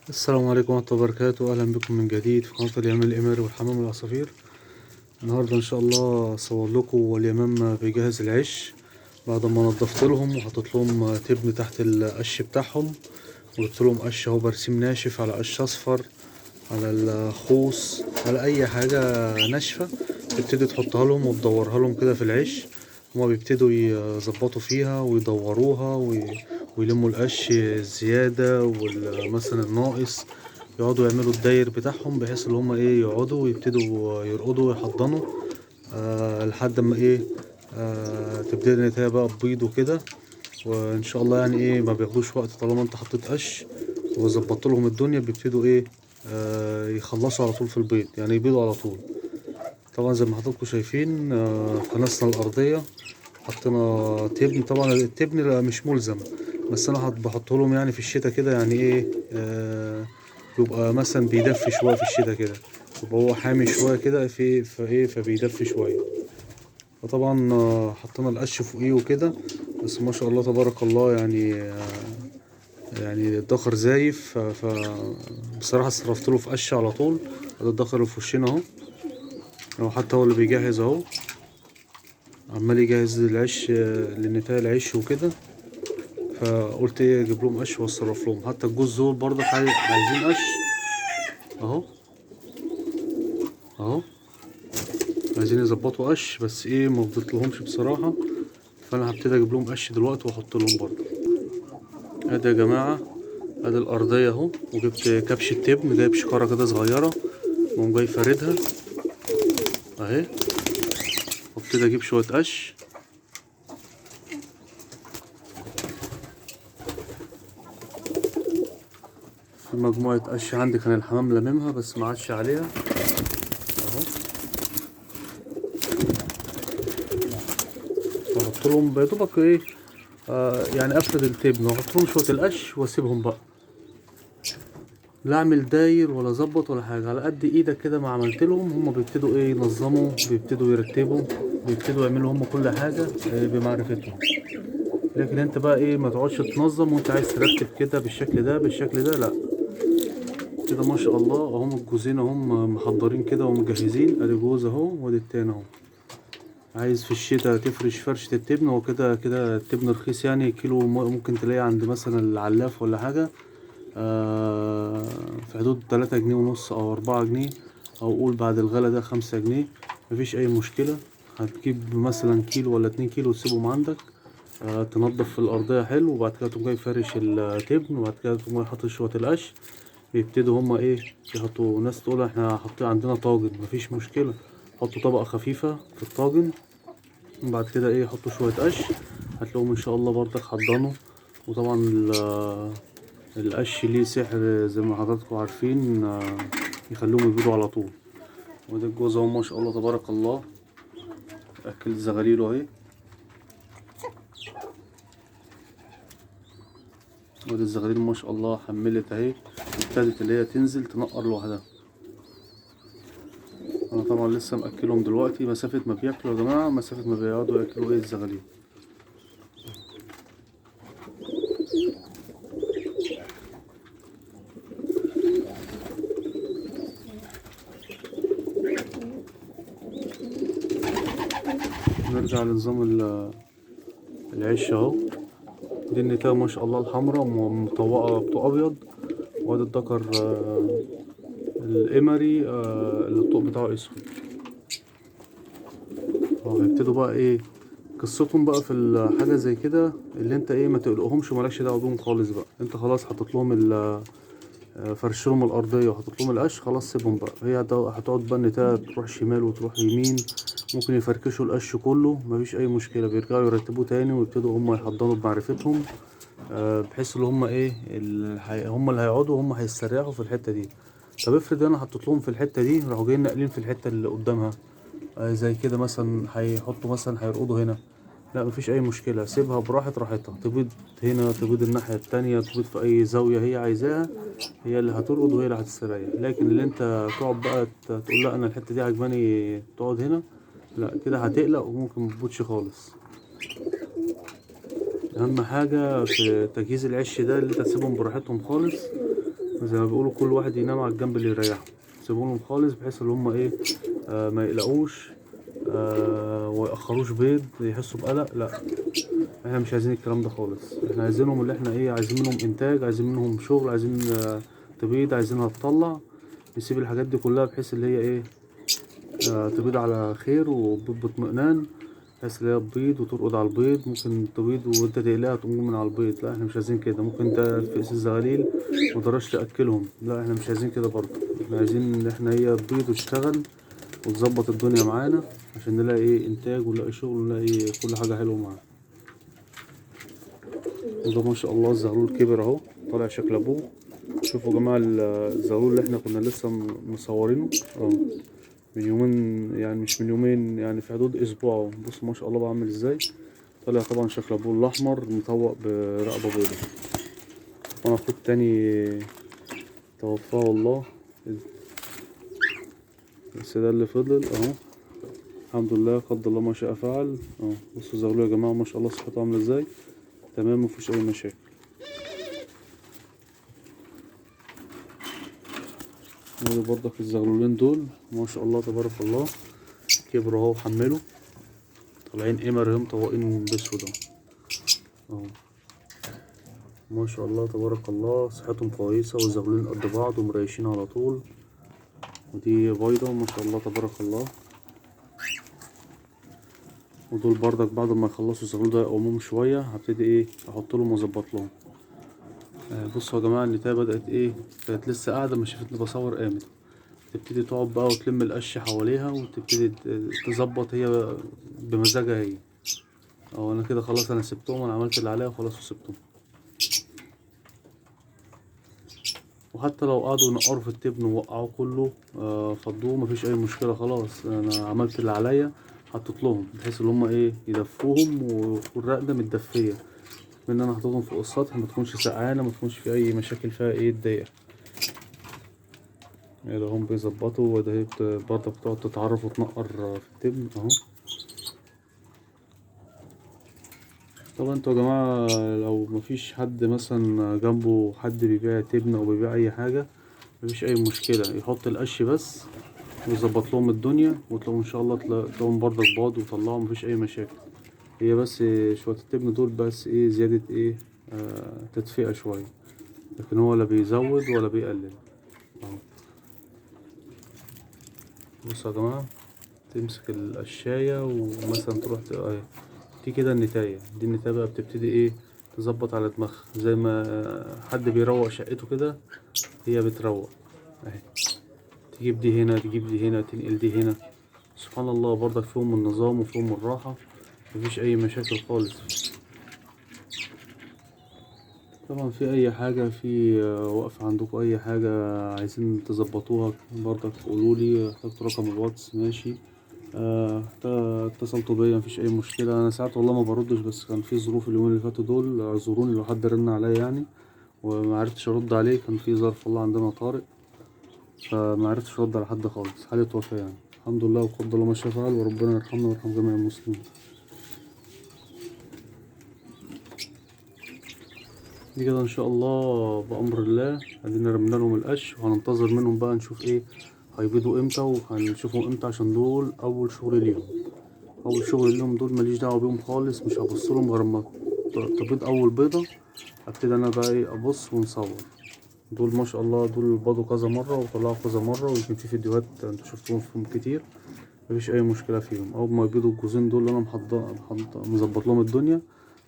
السلام عليكم ورحمة الله وبركاته. أهلا بكم من جديد في قناة اليمام الإماري والحمام والعصافير. النهاردة إن شاء الله أصور لكم اليمام بيجهز العش بعد ما نضفت لهم وحطيت لهم تبن تحت القش بتاعهم، وجبت لهم قش اهو برسيم ناشف على قش أصفر على الخوص على أي حاجة ناشفة تبتدي تحطها لهم وتدورها لهم كده في العش. هما بيبتدوا يظبطوا فيها ويدوروها ويلموا القش الزيادة مثلا الناقص، يقعدوا يعملوا الداير بتاعهم بحيث ان هما يقعدوا ويبتدوا يرقدوا ويحضنوا لحد ما تبتدي النتاية بقى تبيض وكده. وان شاء الله يعني ما بياخدوش وقت طالما انت حطيت قش وظبطت لهم الدنيا، بيبتدوا يخلصوا على طول في البيض، يعني يبيضوا على طول. طبعا زي ما حضراتكم شايفين كنسنا الأرضية، حطينا تبن. طبعا التبن لا مش ملزم، بس انا بحطه لهم يعني في الشتاء كده، يعني بيبقى مثلا بيدفي شويه في الشتاء كده، يبقى هو حامي شويه كده فبيدفي شويه. وطبعا حطينا القش فوقيه وكده، بس ما شاء الله تبارك الله يعني الدخر زايف، بصراحه صرفت له في قش على طول. ده الدخر اللي في وشنا اهو، هو حتى هو اللي بيجهز اهو، عمال يجهز العش للنتاية العش وكده. فقلت اجيب لهم قش واصرف لهم، حتى الجوز دول برضه عايزين قش اهو اهو، عايزين يظبطوا قش، بس ما فضلتلهمش بصراحة. فانا هبتدي اجيب لهم قش دلوقتي واحط لهم برضه. ادي يا جماعة، ادي الارضية اهو، وجبت كبش التبن، جايب شكارة كده صغيرة وقوم جاي فاردها اهي، وابتدي اجيب شوية قش. في مجموعة قش عندي كان الحمام لاممها بس ما عادش عليها اهو، واحط لهم بيدوبك يعني افرد التبن واحط لهم شوية القش واسيبهم بقى، لا اعمل داير ولا اظبط ولا حاجه، على قد ايدك كده ما عملت لهم. هم بيبتدوا ينظموا، بيبتدوا يرتبوا، بيبتدوا يعملوا هم كل حاجه بمعرفتهم. لكن انت بقى ما تقعدش تنظم وانت عايز ترتب كده بالشكل ده بالشكل ده، لا. كده ما شاء الله اهم الجوزين اهم محضرين كده ومجهزين، ادي جوز اهو وادي التاني اهو. عايز في الشتاء تفرش فرشة التبن، وكده كده التبن رخيص، يعني كيلو ممكن تلاقيه عند مثلا العلاف ولا حاجة في حدود 3 جنيه ونص أو 4 جنيه، أو قول بعد الغلا ده 5 جنيه. مفيش أي مشكلة. هتجيب مثلا كيلو ولا 2 كيلو تسيبهم عندك، تنضف في الأرضية حلو، وبعد كده تقوم جاي فارش التبن، وبعد كده تقوم جاي حاطط شوية القش. يبتدوا هما يحطوا. ناس تقول احنا حاطين عندنا طاجن، مفيش مشكلة، حطوا طبقة خفيفة في الطاجن، وبعد كده يحطوا شوية قش، هتلاقوهم ان شاء الله برضك حضنوا. وطبعا القش ليه سحر زي ما حضراتكم عارفين، يخلوهم يبيضوا على طول. وده الجوز اهو ما شاء الله تبارك الله، اكل زغاليله اهي. وده الزغاليل ما شاء الله حملت اهي، ابتدت اللي هي تنزل تنقر لوحدها. انا طبعا لسه مأكلهم دلوقتي، مسافة ما بياكلوا يا جماعة مسافة ما بيقعدوا ياكلوا الزغاليل. نرجع لنظام العش اهو. دي النتاية ما شاء الله الحمرا مطوقة بأبيض، وادي الدكر الإمري اللي الطوق بتاعه اسود. هيبتدوا بقى قصتهم بقى في الحاجة زي كده، اللي انت ما تقلقهمش ومالكش دعوة بيهم خالص بقى. انت خلاص حطيت لهم فرش لهم الأرضية وحطيت لهم القش، خلاص سيبهم بقى. هي هتقعد بقى النتاية تروح شمال وتروح يمين، ممكن يفركشوا القش كله، مفيش أي مشكلة، بيرجعوا يرتبوه تاني ويبتدوا هم يحضنوا بمعرفتهم. بحيث ان هم هم اللي هيقعدوا وهم هيستريحوا في الحتة دي. طب افرض انا حطيت لهم في الحتة دي راحوا جايين ناقلين في الحتة اللي قدامها، زي كده مثلا هيحطوا مثلا هيرقدوا هنا، لا مفيش اي مشكلة، سيبها راحتها تبيض هنا، تبيض الناحية التانية، تبيض في اي زاوية هي عايزاها، هي اللي هترقد وهي اللي هتستريح. لكن اللي انت تقعد بقى تقول لا انا الحتة دي عجباني تقعد هنا، لا كده هتقلق وممكن متبوتش خالص. اهم حاجة في تجهيز العش ده اللي انت تسيبهم براحتهم خالص، زي ما بيقولوا كل واحد ينام على الجنب اللي يريحه، سيبولهم خالص بحيث ان هما ايه ما يقلقوش ويأخروش بيض يحسوا بقلق. لا، احنا مش عايزين الكلام ده خالص. احنا عايزينهم اللي احنا ايه، عايزين منهم انتاج، عايزين منهم شغل، عايزين تبيض، عايزينها تطلع. نسيب الحاجات دي كلها بحيث اللي هي ايه تبيض على خير وبيض باطمئنان، بحيث اللي هي تبيض وترقد على البيض. ممكن تبيض وانت تقلقها تقوم من على البيض، لا احنا مش عايزين كده. ممكن ده تفقس الزغاليل متقدرش تأكلهم، لا احنا مش عايزين كده برضه. احنا عايزين ان احنا هي تبيض وتشتغل وتظبط الدنيا معانا عشان نلاقي ايه انتاج ونلاقي شغل ونلاقي كل حاجة حلوة معانا. وده ما شاء الله الزغلول كبر اهو، طالع شكل ابوه. شوفوا يا جماعة الزغلول اللي احنا كنا لسه مصورينه من يومين، يعني مش من يومين، يعني في حدود اسبوع اهو. بصوا ما شاء الله بقى عامل ازاي، طالع طبعا شكل ابوه الاحمر مطوق برقبة بيضة. وانا اخوه التاني توفاه والله، بس ده اللي فضل اهو. الحمد لله، قدر الله ما شاء فعل اهو. بصوا الزغلول يا جماعة ما شاء الله صحته عاملة ازاي، تمام مفيش اي مشاكل. ودي برضك الزغلولين دول ما شاء الله تبارك الله كبروا اهو وحملوا، طالعين قمر اهم طواقين باسود اهو. ما شاء الله تبارك الله صحتهم كويسة والزغلولين قد بعض ومريشين على طول. ودي بيضة ما شاء الله تبارك الله. ودول بردك بعد ما يخلصوا الزغلول ده يقوموهم شوية هبتدي ايه احط لهم واظبط لهم. بصوا يا جماعة النتاية بدأت ايه، كانت لسه قاعدة ما شافتني بصور قامت، تبتدي تقعد بقى وتلم القش حواليها وتبتدي تظبط هي بمزاجها هي. او انا كده خلاص، انا سبتهم، انا عملت اللي عليا وخلاص وسبتهم. وحتى لو قعدوا ينقروا في التبن ووقعوه كله فضوه مفيش اي مشكله، خلاص انا عملت اللي عليا. حطيت لهم بحيث ان هما ايه يدفوهم والرقده متدفيه، من انا حطيتهم فوق السطح ما تكونش سقعانه، ما تكونش في اي مشاكل فيها ايه تضايق. يعني ده هم بيظبطوا، وده هي برضه بتقعد تتعرف وتنقر في التبن اهو. طبعا انتوا يا جماعه لو مفيش حد مثلا جنبه حد بيبيع تبن او بيبيع اي حاجه، مفيش اي مشكله، يحط القش بس ويظبط لهم الدنيا وتلاقوا ان شاء الله تلاقوهم برضك باض وطلعوا مفيش اي مشاكل. هي بس شويه التبن دول بس ايه زياده ايه تدفئه شويه، لكن هو لا بيزود ولا بيقلل اهو. بصوا يا جماعه، تمسك القشايه ومثلا تروح دي كده النتايه، دي النتايه بقى بتبتدي ايه تظبط على دماغها زي ما حد بيروق شقته كده، هي بتروق اهي. تجيب دي هنا، تجيب دي هنا، تنقل دي هنا. سبحان الله برضك فيهم النظام وفيهم الراحة، مفيش أي مشاكل خالص. طبعا في أي حاجة في وقف عندكم أي حاجة عايزين تظبطوها برضك قولولي، احتجتوا رقم الواتس ماشي. اتصلتوا بيا مفيش أي مشكلة. أنا ساعات والله ما بردش، بس كان في ظروف اليومين اللي فاتوا دول، اعذروني لو حد رن عليا يعني ومعرفتش أرد عليه، كان في ظرف والله عندنا طارئ، فمعرفتش أرد على حد خالص، حالة وفاة يعني. الحمد لله وقدر الله ما شاء فعل، وربنا يرحمنا ويرحم جميع المسلمين. دي كده ان شاء الله بأمر الله ادينا رمينا لهم القش، وهننتظر منهم بقى نشوف ايه هيبيضوا امتى وهنشوفهم امتى، عشان دول اول شغل ليهم. اول شغل ليهم دول ماليش دعوه بيهم خالص، مش هبصلهم غير ما تبيض اول بيضه، ابتدي انا بقى ايه ابص ونصور. دول ما شاء الله دول بيضوا كذا مره وطلعوا كذا مره، ويمكن في فيديوهات انتوا شفتوهم فيهم كتير، مفيش اي مشكله فيهم. اول ما يبيضوا الجوزين دول اللي انا مظبط لهم الدنيا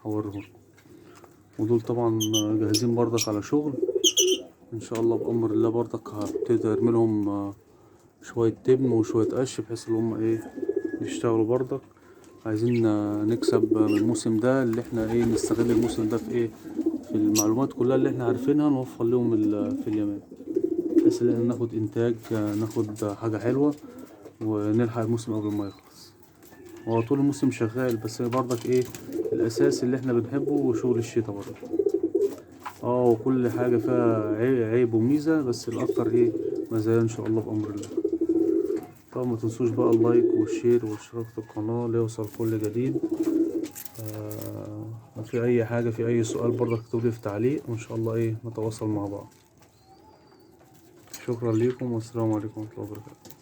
هوريهم. ودول طبعا جاهزين برضك على شغل ان شاء الله بامر الله. برضك هبتدي ارمي لهم شويه تبن وشويه قش بحيث ان هم ايه يشتغلوا برضك. عايزين نكسب من الموسم ده، اللي احنا ايه نستغل الموسم ده في ايه، في المعلومات كلها اللي احنا عارفينها نوفر لهم في اليمن، بحيث ان احنا ناخد انتاج، ناخد حاجه حلوه ونلحق الموسم قبل ما يخلص. هو طول الموسم شغال، بس برضك ايه الاساس اللي احنا بنحبه شغل الشتا برضك. وكل حاجة فيها عيب وميزة، بس الأكتر ايه مزايا إن شاء الله بأمر الله. طبعا ما تنسوش بقى اللايك والشير والاشتراك في القناة ليوصل كل جديد. في أي حاجة، في أي سؤال برضه اكتبولي في تعليق، وإن شاء الله ايه نتواصل مع بعض. شكرا ليكم والسلام عليكم ورحمة الله وبركاته.